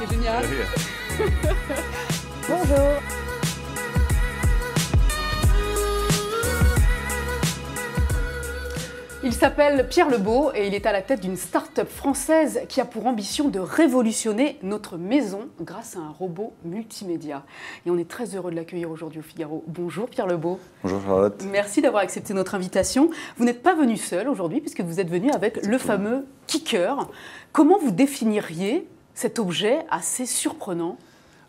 C'est génial. Bonjour. Il s'appelle Pierre Lebeau et il est à la tête d'une start-up française qui a pour ambition de révolutionner notre maison grâce à un robot multimédia. Et on est très heureux de l'accueillir aujourd'hui au Figaro. Bonjour Pierre Lebeau. Bonjour Charlotte. Merci d'avoir accepté notre invitation. Vous n'êtes pas venu seul aujourd'hui puisque vous êtes venu avec le fameux Kicker. Comment vous définiriez cet objet assez surprenant?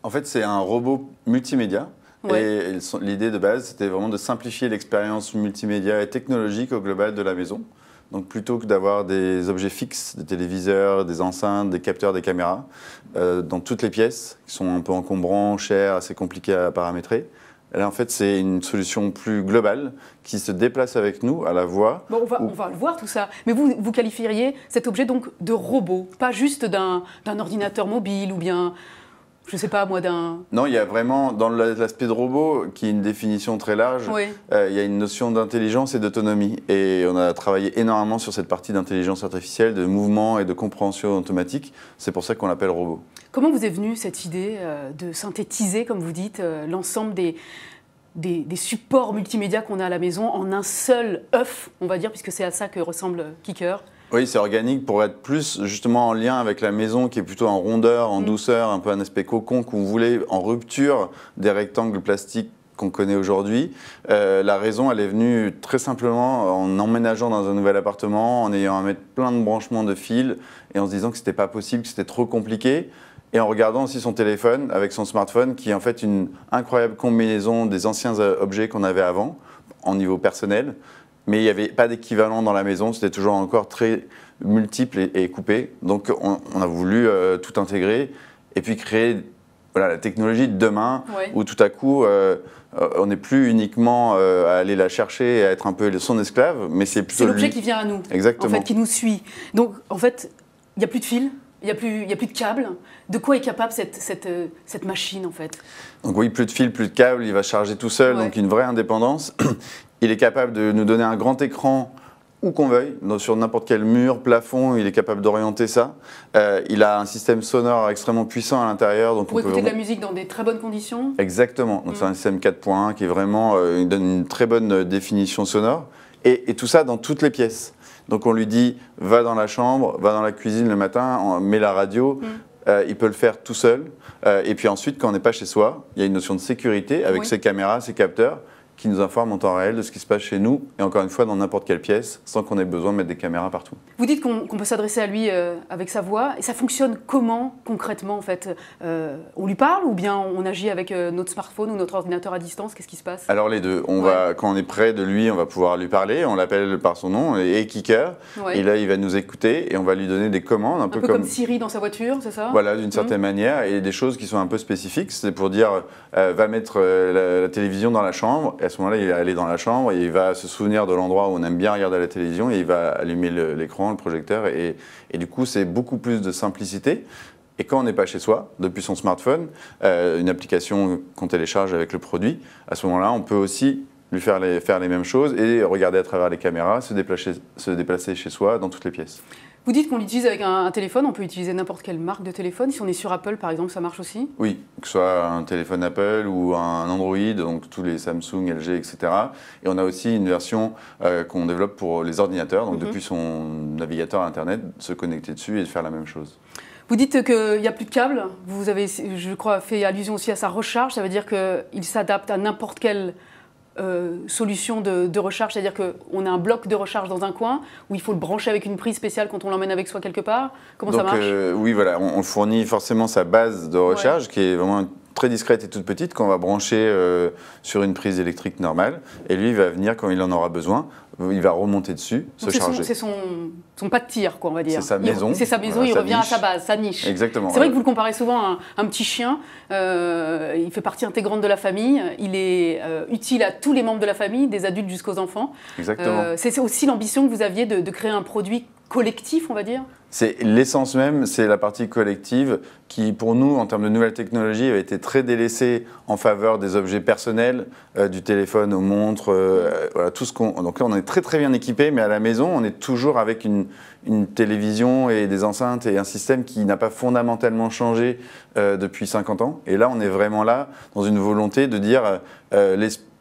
En fait, c'est un robot multimédia. Ouais. Et l'idée de base, c'était vraiment de simplifier l'expérience multimédia et technologique au global de la maison. Donc plutôt que d'avoir des objets fixes, des téléviseurs, des enceintes, des capteurs, des caméras, dans toutes les pièces, qui sont un peu encombrants, chers, assez compliqués à paramétrer, là, en fait, c'est une solution plus globale qui se déplace avec nous à la voix. Bon, on va le voir tout ça. Mais vous qualifieriez cet objet donc de robot, pas juste d'un ordinateur mobile ou bien... Je ne sais pas, moi, d'un... Non, il y a vraiment, dans l'aspect de robot, qui est une définition très large, Oui. Il y a une notion d'intelligence et d'autonomie. Et on a travaillé énormément sur cette partie d'intelligence artificielle, de mouvement et de compréhension automatique. C'est pour ça qu'on l'appelle robot. Comment vous est venue cette idée de synthétiser, comme vous dites, l'ensemble des supports multimédia qu'on a à la maison en un seul œuf, on va dire, puisque c'est à ça que ressemble Kicker? Oui, c'est organique pour être plus justement en lien avec la maison qui est plutôt en rondeur, en douceur, un peu un aspect cocon qu'on voulait en rupture des rectangles plastiques qu'on connaît aujourd'hui. La raison, elle est venue très simplement en emménageant dans un nouvel appartement, en ayant à mettre plein de branchements de fils et en se disant que c'était pas possible, que c'était trop compliqué. Et en regardant aussi son téléphone avec son smartphone qui est en fait une incroyable combinaison des anciens objets qu'on avait avant, en niveau personnel. Mais il n'y avait pas d'équivalent dans la maison, c'était toujours encore très multiple et coupé. Donc on a voulu tout intégrer et puis créer la technologie de demain, Ouais. où tout à coup on n'est plus uniquement à aller la chercher et à être un peu son esclave, mais c'est plutôt C'est l'objet lui. qui vient à nous, Exactement. en fait, qui nous suit. Donc, en fait, il n'y a plus de fil, il n'y a plus de câble. De quoi est capable cette machine, en fait? Donc oui, plus de fil, plus de câble, il va charger tout seul, Ouais. donc une vraie indépendance. Il est capable de nous donner un grand écran où qu'on veuille, sur n'importe quel mur, plafond, il est capable d'orienter ça. Il a un système sonore extrêmement puissant à l'intérieur. Pour écouter de la musique dans des très bonnes conditions? Exactement, donc c'est un système 4.1 qui est vraiment, il donne une très bonne définition sonore. Et tout ça dans toutes les pièces. Donc on lui dit, va dans la chambre, va dans la cuisine le matin, on met la radio. Il peut le faire tout seul. Et puis ensuite, quand on n'est pas chez soi, il y a une notion de sécurité avec Oui. ses caméras, ses capteurs, qui nous informent en temps réel de ce qui se passe chez nous, et encore une fois, dans n'importe quelle pièce, sans qu'on ait besoin de mettre des caméras partout. Vous dites qu'on peut s'adresser à lui avec sa voix. Et ça fonctionne comment, concrètement, en fait? On lui parle ou bien on agit avec notre smartphone ou notre ordinateur à distance? Qu'est-ce qui se passe? Alors les deux, quand on est près de lui, on va pouvoir lui parler, on l'appelle par son nom, et Kicker, Ouais. et là il va nous écouter, et on va lui donner des commandes, un Un peu peu comme Siri dans sa voiture, c'est ça? Voilà, d'une certaine manière, et des choses qui sont un peu spécifiques. C'est pour dire, va mettre la télévision dans la chambre, et à ce moment-là, il va aller dans la chambre, et il va se souvenir de l'endroit où on aime bien regarder la télévision, et il va allumer l'écran, le projecteur, et du coup, c'est beaucoup plus de simplicité. Et quand on n'est pas chez soi, depuis son smartphone, une application qu'on télécharge avec le produit, à ce moment-là, on peut aussi lui faire les mêmes choses et regarder à travers les caméras, se déplacer chez soi dans toutes les pièces. Vous dites qu'on l'utilise avec un téléphone, on peut utiliser n'importe quelle marque de téléphone. Si on est sur Apple, par exemple, ça marche aussi? Oui, que ce soit un téléphone Apple ou un Android, donc tous les Samsung, LG, etc. Et on a aussi une version qu'on développe pour les ordinateurs, donc depuis son navigateur Internet, se connecter dessus et faire la même chose. Vous dites qu'il n'y a plus de câble. Vous avez, je crois, fait allusion aussi à sa recharge. Ça veut dire qu'il s'adapte à n'importe quelle solution de recharge. C'est-à-dire qu'on a un bloc de recharge dans un coin où il faut le brancher avec une prise spéciale quand on l'emmène avec soi quelque part. Comment ça marche? Oui, voilà, on fournit forcément sa base de recharge qui est vraiment très discrète et toute petite qu'on va brancher sur une prise électrique normale. Et lui, il va venir quand il en aura besoin. Il va remonter dessus, se charger. C'est son pas de tir, quoi, on va dire. C'est sa maison. C'est sa maison, Voilà, il sa revient à niche. sa base, sa niche. Exactement. C'est vrai que vous le comparez souvent à un petit chien. Il fait partie intégrante de la famille. Il est utile à tous les membres de la famille, des adultes jusqu'aux enfants. Exactement. C'est aussi l'ambition que vous aviez de créer un produit collectif, on va dire? C'est l'essence même, c'est la partie collective qui, pour nous, en termes de nouvelles technologies, a été très délaissée en faveur des objets personnels, du téléphone aux montres, voilà, tout ce qu'on... Donc là, on est très très bien équipé, mais à la maison, on est toujours avec une télévision et des enceintes et un système qui n'a pas fondamentalement changé depuis 50 ans. Et là, on est vraiment là dans une volonté de dire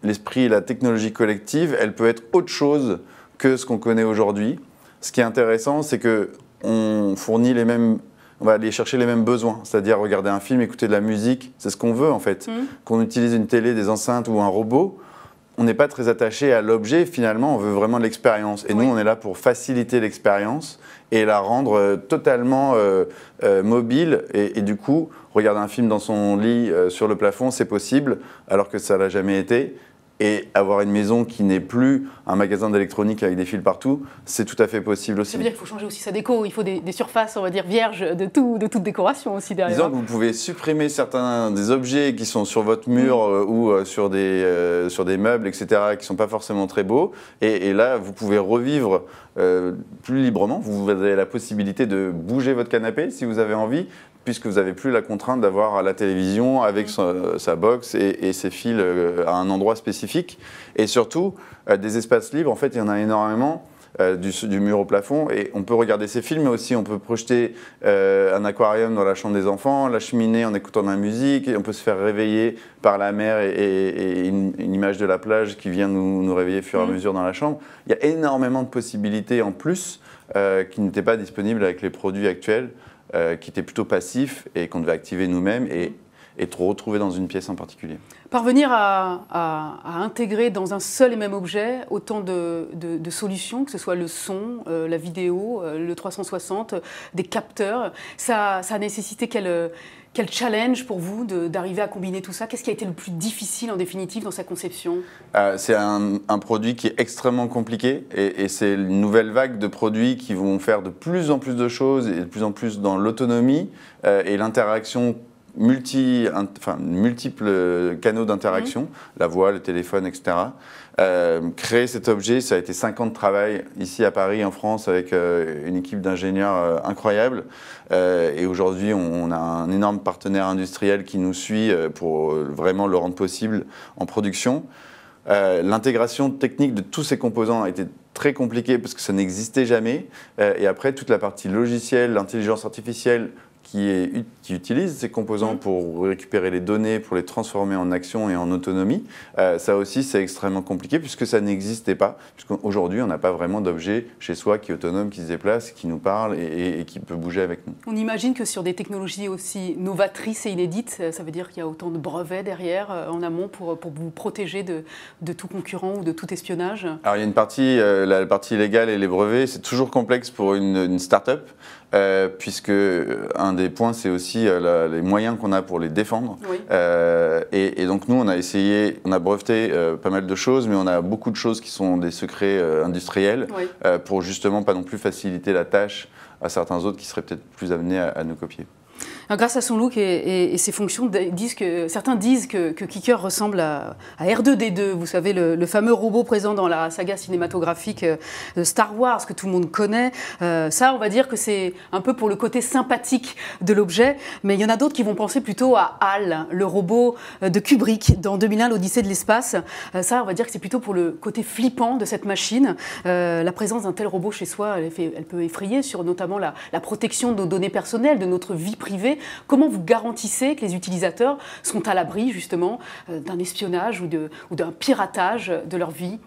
l'esprit et la technologie collective, elle peut être autre chose que ce qu'on connaît aujourd'hui. Ce qui est intéressant, c'est que on fournit les mêmes, on va aller chercher les mêmes besoins, c'est-à-dire regarder un film, écouter de la musique, c'est ce qu'on veut en fait. Qu'on utilise une télé, des enceintes ou un robot, on n'est pas très attaché à l'objet, finalement on veut vraiment l'expérience. Et nous on est là pour faciliter l'expérience et la rendre totalement mobile et du coup, regarder un film dans son lit sur le plafond, c'est possible, alors que ça ne l'a jamais été. Et avoir une maison qui n'est plus un magasin d'électronique avec des fils partout, c'est tout à fait possible aussi. Ça veut dire qu'il faut changer aussi sa déco, il faut des surfaces, on va dire, vierges de toute décoration aussi derrière. Disons que vous pouvez supprimer certains des objets qui sont sur votre mur ou sur des meubles, etc., qui ne sont pas forcément très beaux. Et là, vous pouvez revivre plus librement. Vous avez la possibilité de bouger votre canapé si vous avez envie, puisque vous n'avez plus la contrainte d'avoir la télévision avec sa box et ses fils à un endroit spécifique. Et surtout, des espaces libres, en fait, il y en a énormément, du mur au plafond, et on peut regarder ces films, mais aussi on peut projeter un aquarium dans la chambre des enfants, la cheminée en écoutant de la musique, et on peut se faire réveiller par la mer et une image de la plage qui vient nous réveiller au fur et à mesure dans la chambre. Il y a énormément de possibilités en plus qui n'étaient pas disponibles avec les produits actuels. Qui était plutôt passif et qu'on devait activer nous-mêmes et retrouver dans une pièce en particulier. Parvenir à intégrer dans un seul et même objet autant de solutions, que ce soit le son, la vidéo, le 360, des capteurs, ça a nécessité quel challenge pour vous d'arriver à combiner tout ça? Qu'est-ce qui a été le plus difficile en définitive dans sa conception? C'est un produit qui est extrêmement compliqué et c'est une nouvelle vague de produits qui vont faire de plus en plus de choses et de plus en plus dans l'autonomie et l'interaction multiples canaux d'interaction, la voix, le téléphone, etc. Créer cet objet, ça a été 5 ans de travail ici à Paris, en France, avec une équipe d'ingénieurs incroyable. Et aujourd'hui, on a un énorme partenaire industriel qui nous suit pour vraiment le rendre possible en production. L'intégration technique de tous ces composants a été très compliquée parce que ça n'existait jamais. Et après, toute la partie logicielle, l'intelligence artificielle, qui utilise ces composants pour récupérer les données, pour les transformer en action et en autonomie. Ça aussi, c'est extrêmement compliqué puisque ça n'existait pas. Puisqu'aujourd'hui, on n'a pas vraiment d'objet chez soi qui est autonome, qui se déplace, qui nous parle et qui peut bouger avec nous. On imagine que sur des technologies aussi novatrices et inédites, ça veut dire qu'il y a autant de brevets derrière en amont pour vous protéger de tout concurrent ou de tout espionnage. Alors, il y a une partie, la partie légale et les brevets, c'est toujours complexe pour une start-up. Puisque un des points, c'est aussi les moyens qu'on a pour les défendre. Oui. Et donc nous, on a breveté pas mal de choses, mais on a beaucoup de choses qui sont des secrets industriels pour justement pas non plus faciliter la tâche à certains autres qui seraient peut-être plus amenés à nous copier. Alors, grâce à son look et ses fonctions, certains disent que Kicker ressemble à R2-D2, vous savez, le fameux robot présent dans la saga cinématographique de Star Wars que tout le monde connaît. Ça, on va dire que c'est un peu pour le côté sympathique de l'objet, mais il y en a d'autres qui vont penser plutôt à HAL, le robot de Kubrick dans 2001, l'Odyssée de l'espace. Ça, on va dire que c'est plutôt pour le côté flippant de cette machine. La présence d'un tel robot chez soi, elle peut effrayer sur notamment la protection de nos données personnelles, de notre vie privée. Comment vous garantissez que les utilisateurs seront à l'abri justement d'un espionnage ou d'un piratage de leur vie?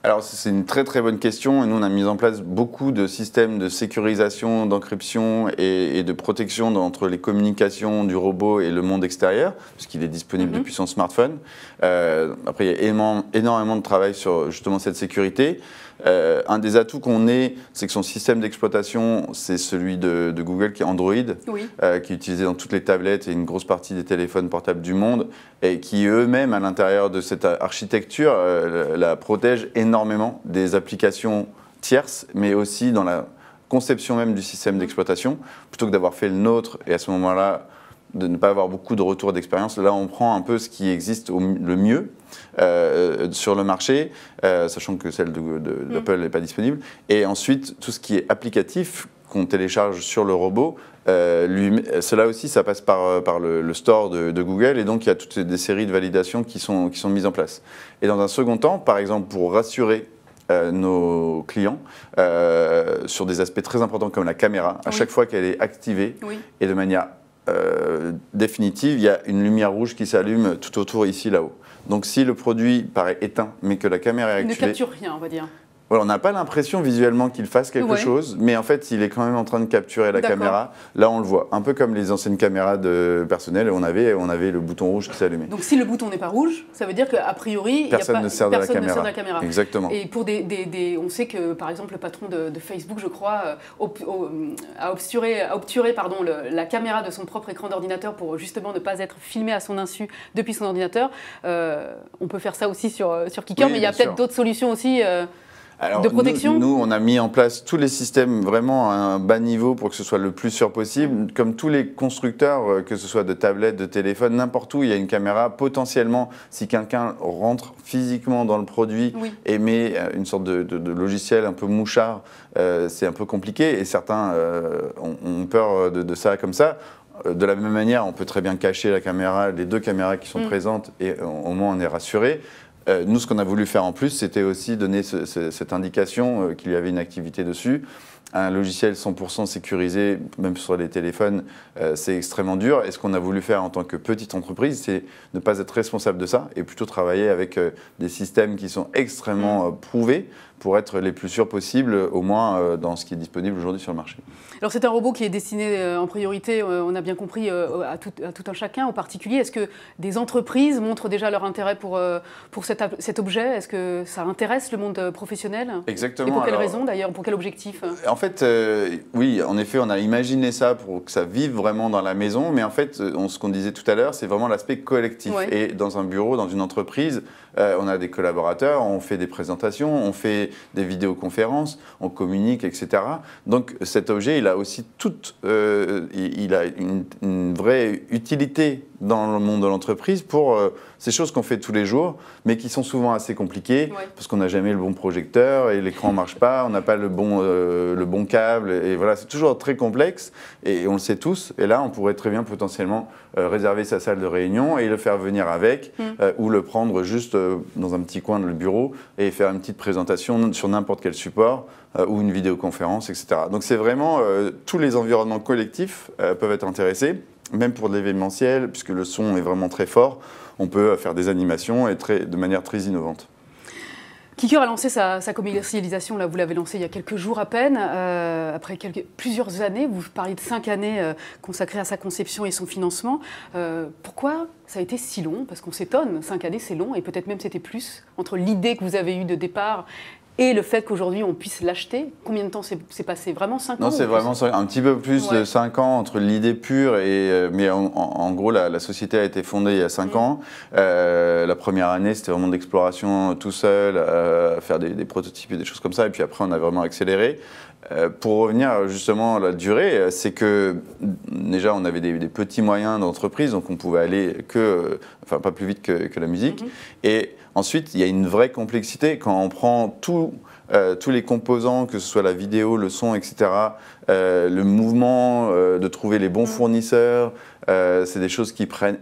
Alors c'est une très très bonne question et nous on a mis en place beaucoup de systèmes de sécurisation, d'encryption et de protection entre les communications du robot et le monde extérieur, puisqu'il est disponible depuis son smartphone. Après il y a énormément de travail sur justement cette sécurité. Un des atouts qu'on ait, c'est que son système d'exploitation, c'est celui de Google qui est Android, qui est utilisé dans toutes les tablettes et une grosse partie des téléphones portables du monde, et qui eux-mêmes, à l'intérieur de cette architecture, la protègent énormément des applications tierces, mais aussi dans la conception même du système d'exploitation, plutôt que d'avoir fait le nôtre et à ce moment-là de ne pas avoir beaucoup de retours d'expérience. Là, on prend un peu ce qui existe le mieux sur le marché, sachant que celle d'Apple n'est pas disponible. Et ensuite, tout ce qui est applicatif qu'on télécharge sur le robot, cela aussi, ça passe par le store de Google, et donc il y a toutes des séries de validations qui sont mises en place. Et dans un second temps, par exemple, pour rassurer nos clients sur des aspects très importants comme la caméra, à chaque fois qu'elle est activée, et de manière définitive, il y a une lumière rouge qui s'allume tout autour ici, là-haut. Donc si le produit paraît éteint, mais que la caméra est activée... Il ne capture rien, on va dire. Voilà, on n'a pas l'impression visuellement qu'il fasse quelque chose, mais en fait, il est quand même en train de capturer la caméra. Là, on le voit. Un peu comme les anciennes caméras personnelles, on avait le bouton rouge qui s'allumait. Donc, si le bouton n'est pas rouge, ça veut dire qu'a priori, personne ne sert de la caméra. Exactement. Et pour on sait que, par exemple, le patron de Facebook, je crois, a obturé la caméra de son propre écran d'ordinateur pour justement ne pas être filmé à son insu depuis son ordinateur. On peut faire ça aussi sur Kicker, mais il y a peut-être d'autres solutions aussi. Alors, de protection. Nous, on a mis en place tous les systèmes vraiment à un bas niveau pour que ce soit le plus sûr possible. Comme tous les constructeurs, que ce soit de tablettes, de téléphones, n'importe où, il y a une caméra. Potentiellement, si quelqu'un rentre physiquement dans le produit et met une sorte de logiciel un peu mouchard, c'est un peu compliqué. Et certains ont peur de ça comme ça. De la même manière, on peut très bien cacher la caméra, les deux caméras qui sont présentes, et au moins on est rassuré. Nous, ce qu'on a voulu faire en plus, c'était aussi donner cette indication qu'il y avait une activité dessus. Un logiciel 100% sécurisé, même sur les téléphones, c'est extrêmement dur. Et ce qu'on a voulu faire en tant que petite entreprise, c'est ne pas être responsable de ça et plutôt travailler avec des systèmes qui sont extrêmement prouvés pour être les plus sûrs possibles, au moins dans ce qui est disponible aujourd'hui sur le marché. Alors c'est un robot qui est destiné en priorité, on a bien compris, à tout un chacun, aux particuliers. Est-ce que des entreprises montrent déjà leur intérêt pour cet objet? Est-ce que ça intéresse le monde professionnel? Exactement. Et pour quelle raison d'ailleurs? Pour quel objectif? En fait, oui, en effet, on a imaginé ça pour que ça vive vraiment dans la maison, mais en fait, ce qu'on disait tout à l'heure, c'est vraiment l'aspect collectif. Et dans un bureau, dans une entreprise, on a des collaborateurs, on fait des présentations, on fait des vidéoconférences, on communique, etc. Donc cet objet, il a aussi il a une vraie utilité dans le monde de l'entreprise pour ces choses qu'on fait tous les jours, mais qui sont souvent assez compliquées, parce qu'on n'a jamais le bon projecteur et l'écran ne marche pas, on n'a pas le bon câble, et voilà, c'est toujours très complexe, et on le sait tous. Et là, on pourrait très bien potentiellement réserver sa salle de réunion et le faire venir avec, ou le prendre juste dans un petit coin de le bureau et faire une petite présentation sur n'importe quel support, ou une vidéoconférence, etc. Donc c'est vraiment, tous les environnements collectifs peuvent être intéressés, même pour de l'événementiel, puisque le son est vraiment très fort, on peut faire des animations de manière très innovante. Kicker a lancé sa commercialisation, là, vous l'avez lancé il y a quelques jours à peine, après plusieurs années. Vous parliez de 5 années consacrées à sa conception et son financement. Pourquoi ça a été si long? Parce qu'on s'étonne, 5 années c'est long, et peut-être même c'était plus, entre l'idée que vous avez eue de départ et le fait qu'aujourd'hui on puisse l'acheter. Combien de temps s'est passé? Vraiment 5 ans? Non, c'est vraiment un petit peu plus de 5 ans entre l'idée pure mais en gros la société a été fondée il y a 5 ans. La première année c'était vraiment d'exploration tout seul, faire des prototypes et des choses comme ça, et puis après on a vraiment accéléré. Pour revenir justement à la durée, c'est que déjà on avait des petits moyens d'entreprise, donc on pouvait aller pas plus vite que la musique. Et ensuite, il y a une vraie complexité quand on prend tous les composants, que ce soit la vidéo, le son, etc., le mouvement, de trouver les bons fournisseurs. C'est des choses qui prennent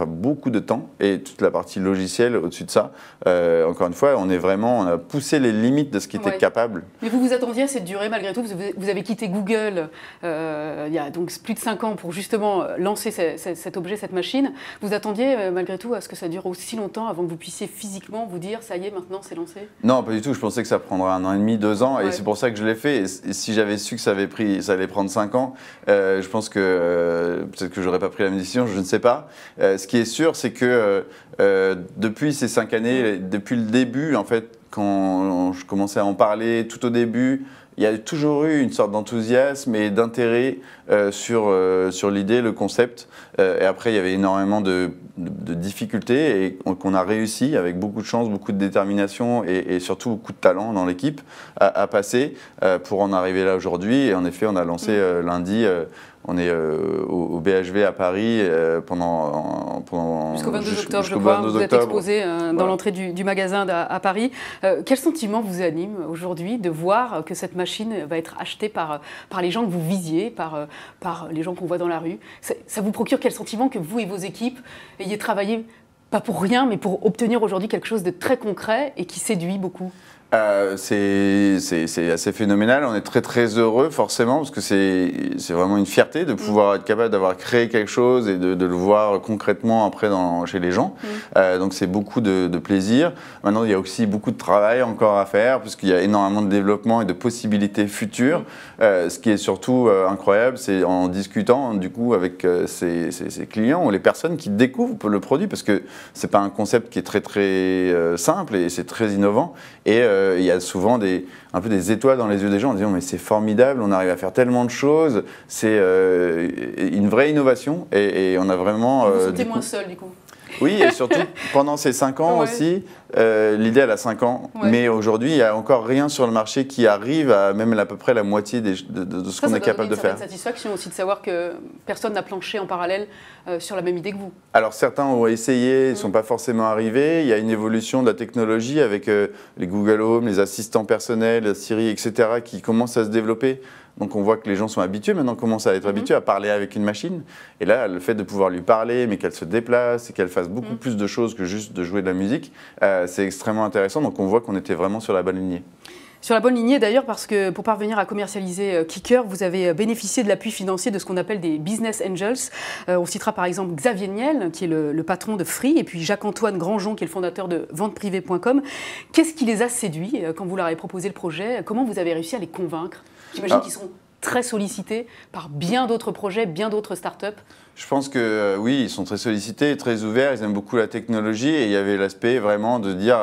beaucoup de temps, et toute la partie logicielle au-dessus de ça. Encore une fois, on a poussé les limites de ce qui était capable. Mais vous vous attendiez à cette durée malgré tout? Vous avez quitté Google il y a donc plus de 5 ans pour justement lancer cet objet, cette machine. Vous attendiez malgré tout à ce que ça dure aussi longtemps avant que vous puissiez physiquement vous dire ça y est, maintenant c'est lancé? Non, pas du tout. Je pensais que ça prendrait 1 an et demi, 2 ans, et c'est pour ça que je l'ai fait. Et si j'avais su que ça allait prendre 5 ans, je pense que peut-être que j'aurais pas pris la même décision, je ne sais pas. Ce qui est sûr, c'est que depuis ces 5 années, depuis le début, en fait, quand je commençais à en parler tout au début, il y a toujours eu une sorte d'enthousiasme et d'intérêt sur l'idée, le concept. Et après, il y avait énormément de difficultés et qu'on a réussi avec beaucoup de chance, beaucoup de détermination et surtout beaucoup de talent dans l'équipe à passer pour en arriver là aujourd'hui. Et en effet, on a lancé lundi. On est au BHV à Paris pendant jusqu'au 22 octobre, je crois. Vous êtes exposé dans l'entrée du magasin à Paris. Quel sentiment vous anime aujourd'hui de voir que cette machine va être achetée par les gens que vous visiez, par les gens qu'on voit dans la rue? Ça vous procure quel sentiment que vous et vos équipes ayez travaillé, pas pour rien, mais pour obtenir aujourd'hui quelque chose de très concret et qui séduit beaucoup? C'est assez phénoménal, on est très très heureux forcément parce que c'est vraiment une fierté de pouvoir être capable d'avoir créé quelque chose et de le voir concrètement après chez les gens. Donc c'est beaucoup de plaisir. Maintenant il y a aussi beaucoup de travail encore à faire parce qu'il y a énormément de développement et de possibilités futures. Ce qui est surtout incroyable, c'est en discutant du coup avec ces clients ou les personnes qui découvrent le produit parce que c'est pas un concept qui est très très simple et c'est très innovant. Et il y a souvent un peu des étoiles dans les yeux des gens en disant mais c'est formidable, on arrive à faire tellement de choses, c'est une vraie innovation et on a vraiment… Vous vous sentez moins seul du coup? Oui, et surtout pendant ces 5 ans aussi, l'idée elle a 5 ans, mais aujourd'hui il n'y a encore rien sur le marché qui arrive à même à peu près la moitié de ce qu'on est capable de faire. Ça donne une satisfaction aussi de savoir que personne n'a planché en parallèle sur la même idée que vous. Alors certains ont essayé, ils ne sont pas forcément arrivés, il y a une évolution de la technologie avec les Google Home, les assistants personnels, Siri, etc. qui commencent à se développer. Donc on voit que les gens sont habitués, maintenant commencent à être habitués à parler avec une machine. Et là, le fait de pouvoir lui parler, mais qu'elle se déplace et qu'elle fasse beaucoup plus de choses que juste de jouer de la musique, c'est extrêmement intéressant. Donc on voit qu'on était vraiment sur la bonne lignée. Sur la bonne lignée d'ailleurs, parce que pour parvenir à commercialiser Kicker, vous avez bénéficié de l'appui financier de ce qu'on appelle des business angels. On citera par exemple Xavier Niel, qui est le patron de Free, et puis Jacques-Antoine Granjon, qui est le fondateur de venteprivée.com. Qu'est-ce qui les a séduits quand vous leur avez proposé le projet? Comment vous avez réussi à les convaincre? J'imagine qu'ils sont très sollicités par bien d'autres projets, bien d'autres startups. Je pense que oui, ils sont très sollicités, très ouverts, ils aiment beaucoup la technologie et il y avait l'aspect vraiment de dire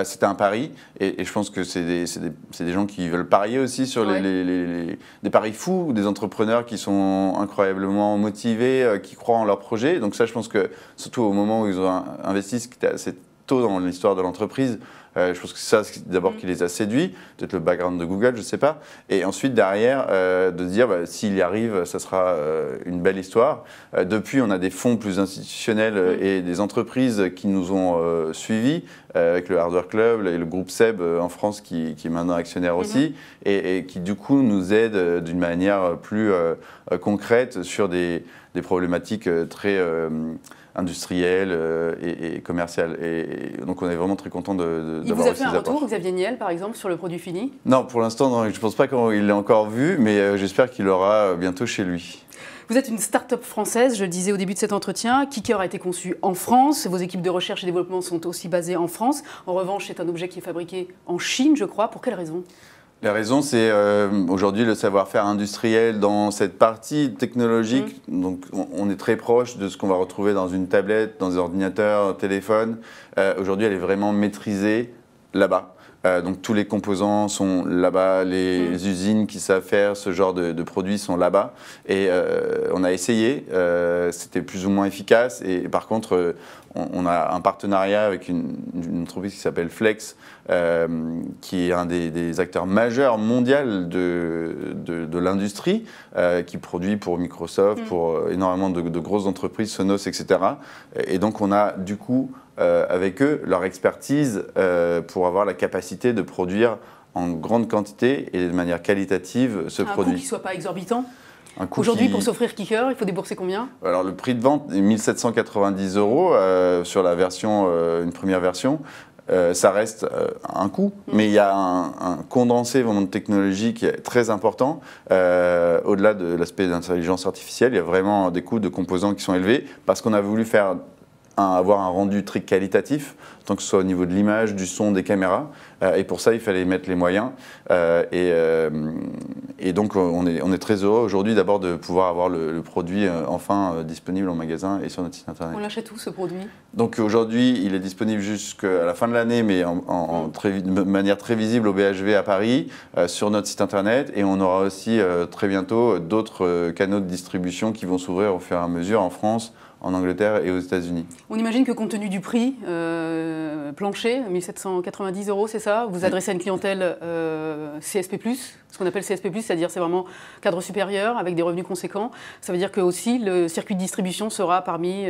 c'était un pari et je pense que c'est des gens qui veulent parier aussi sur des paris fous, des entrepreneurs qui sont incroyablement motivés, qui croient en leur projet. Donc ça, je pense que surtout au moment où ils ont investi, ce qui était assez tôt dans l'histoire de l'entreprise, je pense que c'est ça d'abord qui les a séduits, peut-être le background de Google, je ne sais pas. Et ensuite, derrière, de se dire, s'il y arrive, ça sera une belle histoire. Depuis, on a des fonds plus institutionnels et des entreprises qui nous ont suivis, avec le Hardware Club et le groupe SEB en France, qui est maintenant actionnaire aussi, et qui du coup nous aident d'une manière plus concrète sur des problématiques très… industrielle et commerciale. Et donc on est vraiment très content d'avoir aussi Il vous a fait un retour, Xavier Niel, par exemple, sur le produit fini? Non, pour l'instant, je ne pense pas qu'il l'ait encore vu, mais j'espère qu'il l'aura bientôt chez lui. Vous êtes une start-up française, je le disais au début de cet entretien. Kicker a été conçu en France. Vos équipes de recherche et développement sont aussi basées en France. En revanche, c'est un objet qui est fabriqué en Chine, je crois. Pour quelle raison? La raison, c'est aujourd'hui le savoir-faire industriel dans cette partie technologique. Donc, on est très proche de ce qu'on va retrouver dans une tablette, dans un ordinateur, un téléphone. Aujourd'hui, elle est vraiment maîtrisée là-bas. Donc, tous les composants sont là-bas, les usines qui savent faire ce genre de produits sont là-bas. Et on a essayé, c'était plus ou moins efficace. Et par contre, on a un partenariat avec une entreprise qui s'appelle Flex, qui est un des acteurs majeurs mondiaux de l'industrie, qui produit pour Microsoft, pour énormément de grosses entreprises, Sonos, etc. Et donc on a du coup, avec eux, leur expertise pour avoir la capacité de produire en grande quantité et de manière qualitative ce produit. Un coût qui ne soit pas exorbitant? Aujourd'hui, pour s'offrir Kicker, il faut débourser combien? Alors, le prix de vente est 1 790 € sur la version, une première version. Ça reste un coût, mais il y a un condensé vraiment de technologie qui est très important. Au-delà de l'aspect d'intelligence artificielle, il y a vraiment des coûts de composants qui sont élevés parce qu'on a voulu avoir un rendu très qualitatif, tant que ce soit au niveau de l'image, du son, des caméras. Et pour ça, il fallait mettre les moyens. Et Et donc on est très heureux aujourd'hui d'abord de pouvoir avoir le produit enfin disponible en magasin et sur notre site internet. On l'achète où ce produit? Donc aujourd'hui il est disponible jusqu'à la fin de l'année mais de manière très visible au BHV à Paris, sur notre site internet, et on aura aussi très bientôt d'autres canaux de distribution qui vont s'ouvrir au fur et à mesure en France, en Angleterre et aux États-Unis. On imagine que compte tenu du prix plancher, 1 790 €, c'est ça? Vous adressez à une clientèle CSP+, ce qu'on appelle CSP+, c'est-à-dire c'est vraiment cadre supérieur avec des revenus conséquents. Ça veut dire que aussi le circuit de distribution sera parmi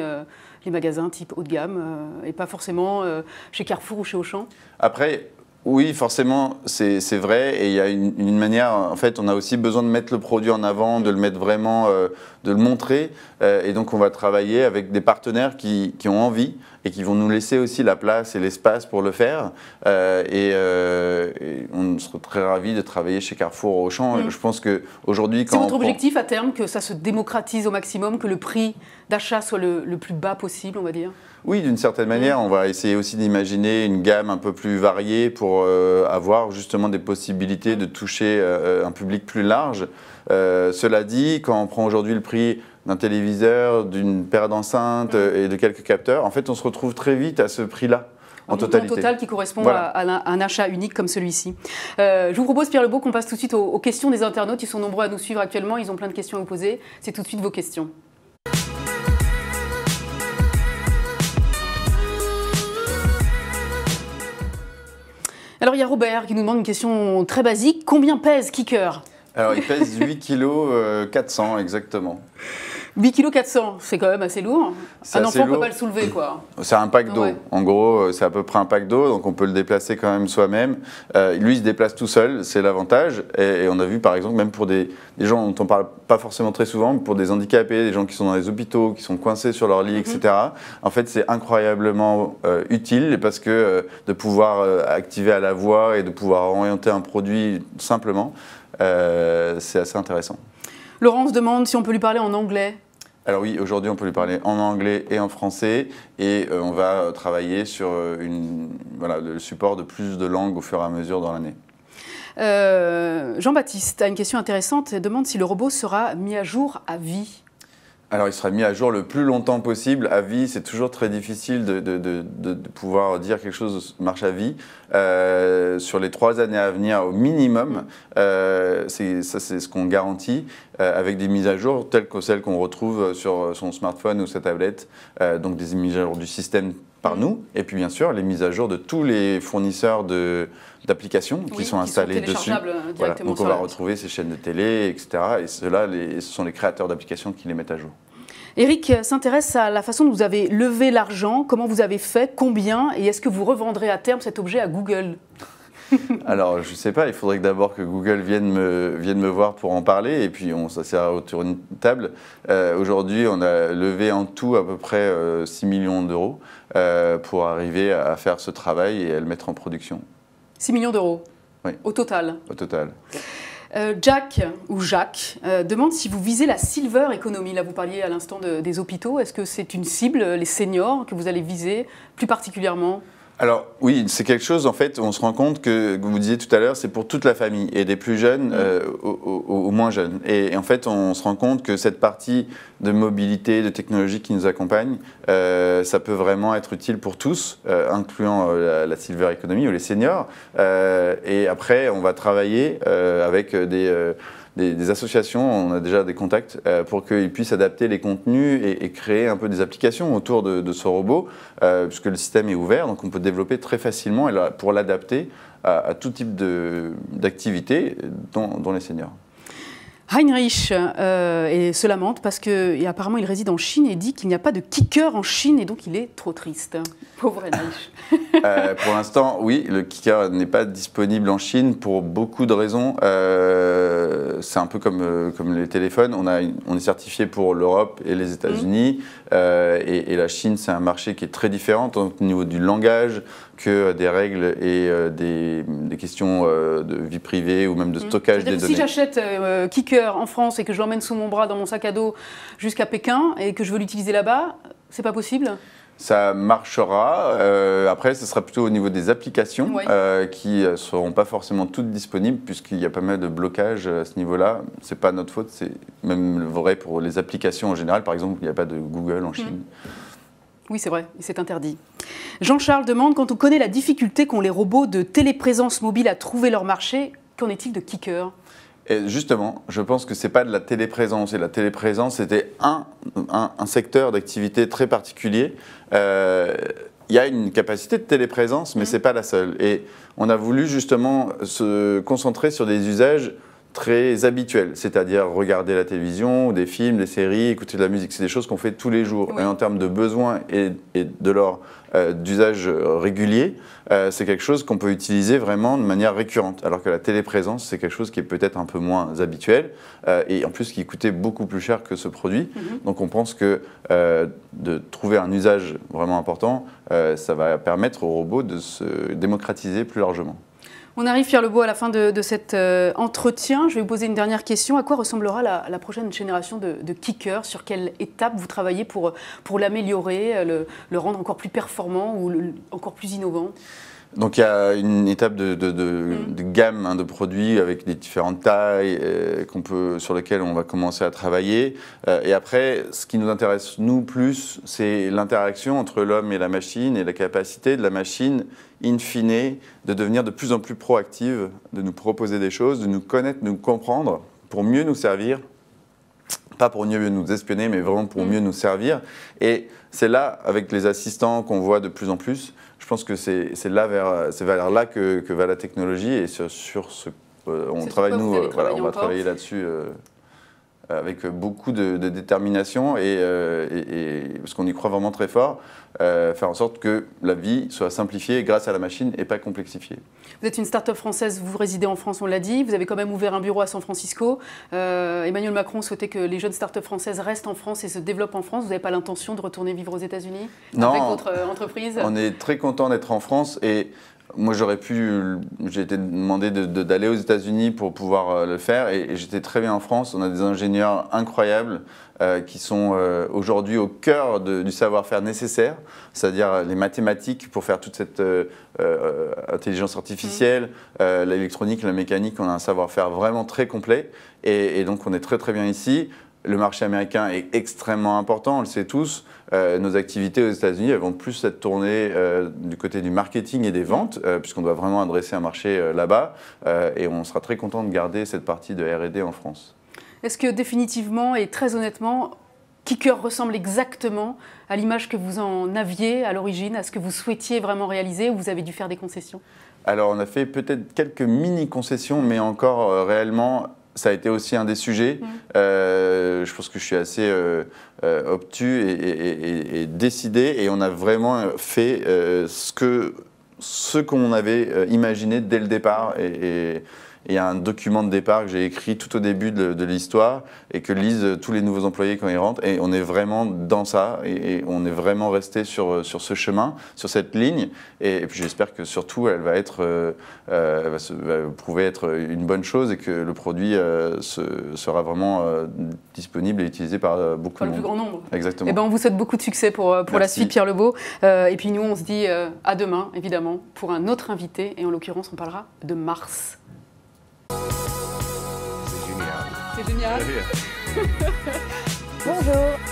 les magasins type haut de gamme et pas forcément chez Carrefour ou chez Auchan. Après, oui, forcément, c'est vrai, et il y a une manière, en fait, on a aussi besoin de mettre le produit en avant, de le mettre vraiment, de le montrer, et donc on va travailler avec des partenaires qui ont envie et qui vont nous laisser aussi la place et l'espace pour le faire, et on serait très ravis de travailler chez Carrefour ou Auchan. Je pense qu'aujourd'hui, quand c'est votre objectif à terme, que ça se démocratise au maximum, que le prix d'achat soit le plus bas possible, on va dire? Oui, d'une certaine manière, on va essayer aussi d'imaginer une gamme un peu plus variée pour avoir justement des possibilités de toucher un public plus large. Cela dit, quand on prend aujourd'hui le prix d'un téléviseur, d'une paire d'enceintes et de quelques capteurs, en fait, on se retrouve très vite à ce prix-là. En totalité. Total qui correspond voilà. à un achat unique comme celui-ci. Je vous propose, Pierre Lebeau, qu'on passe tout de suite aux questions des internautes. Ils sont nombreux à nous suivre actuellement, ils ont plein de questions à vous poser. C'est tout de suite vos questions. Alors il y a Robert qui nous demande une question très basique. Combien pèse Kicker? Alors il pèse 8 kg 400 exactement. 8 kg 400, c'est quand même assez lourd. Un enfant ne peut pas le soulever, quoi. C'est un pack d'eau. Ouais. En gros, c'est à peu près un pack d'eau, donc on peut le déplacer quand même soi-même. Lui, il se déplace tout seul, c'est l'avantage. Et on a vu, par exemple, même pour des gens dont on ne parle pas forcément très souvent, pour des handicapés, des gens qui sont dans les hôpitaux, qui sont coincés sur leur lit, etc. En fait, c'est incroyablement utile parce que de pouvoir activer à la voix et de pouvoir orienter un produit simplement, c'est assez intéressant. Laurence demande si on peut lui parler en anglais. Alors oui, aujourd'hui on peut lui parler en anglais et en français, et on va travailler sur le support de plus de langues au fur et à mesure dans l'année. Jean-Baptiste a une question intéressante, il demande si le robot sera mis à jour à vie. Alors il sera mis à jour le plus longtemps possible. À vie, c'est toujours très difficile de pouvoir dire quelque chose marche à vie. Sur les 3 années à venir au minimum, c'est ce qu'on garantit, avec des mises à jour telles que celles qu'on retrouve sur son smartphone ou sa tablette, donc des mises à jour du système par nous, et puis bien sûr les mises à jour de tous les fournisseurs d'applications qui sont installés dessus. Voilà. Donc on va retrouver ces chaînes de télé, etc. Et ce sont les créateurs d'applications qui les mettent à jour. Eric s'intéresse à la façon dont vous avez levé l'argent, comment vous avez fait, combien, et est-ce que vous revendrez à terme cet objet à Google? Alors, je ne sais pas, il faudrait que d'abord que Google vienne me voir pour en parler, et puis on s'assiera autour d'une table. Aujourd'hui, on a levé en tout à peu près 6 millions d'euros pour arriver à faire ce travail et à le mettre en production. 6 millions d'euros, oui. Au total. Au total. Jack, ou Jacques, demande si vous visez la silver economy. Là, vous parliez à l'instant des hôpitaux. Est-ce que c'est une cible, les seniors, que vous allez viser plus particulièrement? Alors oui, c'est quelque chose, en fait, on se rend compte que vous disiez tout à l'heure, c'est pour toute la famille, et des plus jeunes aux moins jeunes. Et en fait, on se rend compte que cette partie de mobilité, de technologie qui nous accompagne, ça peut vraiment être utile pour tous, incluant la silver economy ou les seniors. Et après, on va travailler avec des associations, on a déjà des contacts pour qu'ils puissent adapter les contenus et créer un peu des applications autour de ce robot, puisque le système est ouvert, donc on peut développer très facilement pour l'adapter à tout type d'activité, dont les seniors. Heinrich se lamente parce qu'apparemment il réside en Chine et dit qu'il n'y a pas de kicker en Chine et donc il est trop triste. Pauvre Heinrich. Pour l'instant, oui, le kicker n'est pas disponible en Chine pour beaucoup de raisons. C'est un peu comme les téléphones. On est certifié pour l'Europe et les États-Unis. Et la Chine, c'est un marché qui est très différent au niveau du langage que des règles et des questions de vie privée ou même de stockage des données. Si j'achète Kicker en France et que je l'emmène sous mon bras dans mon sac à dos jusqu'à Pékin et que je veux l'utiliser là-bas, c'est pas possible? Ça marchera. Après, ce sera plutôt au niveau des applications qui ne seront pas forcément toutes disponibles puisqu'il y a pas mal de blocages à ce niveau-là. Ce n'est pas notre faute, c'est même vrai pour les applications en général. Par exemple, il n'y a pas de Google en Chine. Oui, c'est vrai, c'est interdit. Jean-Charles demande, quand on connaît la difficulté qu'ont les robots de téléprésence mobile à trouver leur marché, qu'en est-il de Kicker ? Et justement, je pense que ce n'est pas de la téléprésence. Et la téléprésence, c'était un secteur d'activité très particulier. Il y a une capacité de téléprésence, mais ce n'est pas la seule. Et on a voulu justement se concentrer sur des usages très habituels, c'est-à-dire regarder la télévision, des films, des séries, écouter de la musique. C'est des choses qu'on fait tous les jours. Oui. Et en termes de besoins et de leur d'usage régulier, c'est quelque chose qu'on peut utiliser vraiment de manière récurrente. Alors que la téléprésence, c'est quelque chose qui est peut-être un peu moins habituel et en plus qui coûtait beaucoup plus cher que ce produit. Donc on pense que de trouver un usage vraiment important, ça va permettre aux robots de se démocratiser plus largement. On arrive, Pierre Lebeau, à la fin de cet entretien. Je vais vous poser une dernière question. À quoi ressemblera la prochaine génération de Kicker ? Sur quelle étape vous travaillez pour l'améliorer, le rendre encore plus performant ou encore plus innovant ? Donc il y a une étape de gamme de produits avec des différentes tailles sur lesquelles on va commencer à travailler. Et après, ce qui nous intéresse, nous, plus, c'est l'interaction entre l'homme et la machine et la capacité de la machine, in fine, de devenir de plus en plus proactive, de nous proposer des choses, de nous connaître, de nous comprendre pour mieux nous servir. Pas pour mieux nous espionner, mais vraiment pour mieux nous servir. Et c'est là, avec les assistants qu'on voit de plus en plus, je pense que c'est vers là que va la technologie. Et on travaille, nous, on va travailler là-dessus avec beaucoup de détermination parce qu'on y croit vraiment très fort. Faire en sorte que la vie soit simplifiée grâce à la machine et pas complexifiée. Vous êtes une start-up française, vous résidez en France, on l'a dit. Vous avez quand même ouvert un bureau à San Francisco. Emmanuel Macron souhaitait que les jeunes start-up françaises restent en France et se développent en France. Vous n'avez pas l'intention de retourner vivre aux États-Unis avec votre entreprise ? On est très content d'être en France et moi j'ai été demandé d'aller aux États-Unis pour pouvoir le faire et j'étais très bien en France. On a des ingénieurs incroyables qui sont aujourd'hui au cœur du savoir-faire nécessaire, c'est-à-dire les mathématiques pour faire toute cette intelligence artificielle, l'électronique, la mécanique. On a un savoir-faire vraiment très complet et donc on est très très bien ici. Le marché américain est extrêmement important, on le sait tous. Nos activités aux États-Unis, elles vont plus être tournées du côté du marketing et des ventes, puisqu'on doit vraiment adresser un marché là-bas. Et on sera très content de garder cette partie de R&D en France. Est-ce que définitivement et très honnêtement, Kicker ressemble exactement à l'image que vous en aviez à l'origine, à ce que vous souhaitiez vraiment réaliser, ou vous avez dû faire des concessions ? Alors on a fait peut-être quelques mini-concessions, mais encore réellement... Ça a été aussi un des sujets. Je pense que je suis assez obtus et décidé. Et on a vraiment fait ce qu'on avait imaginé dès le départ. Et il y a un document de départ que j'ai écrit tout au début de l'histoire et que lisent tous les nouveaux employés quand ils rentrent. Et on est vraiment dans ça et on est vraiment resté sur ce chemin, sur cette ligne. Et puis j'espère que surtout elle va prouver être une bonne chose et que le produit sera vraiment disponible et utilisé par beaucoup de monde. Le plus grand nombre. Exactement. Eh ben, on vous souhaite beaucoup de succès pour la suite, Pierre Lebeau. Et puis nous, on se dit à demain, évidemment, pour un autre invité. Et en l'occurrence, on parlera de Mars. C'est génial. C'est génial. Bonjour.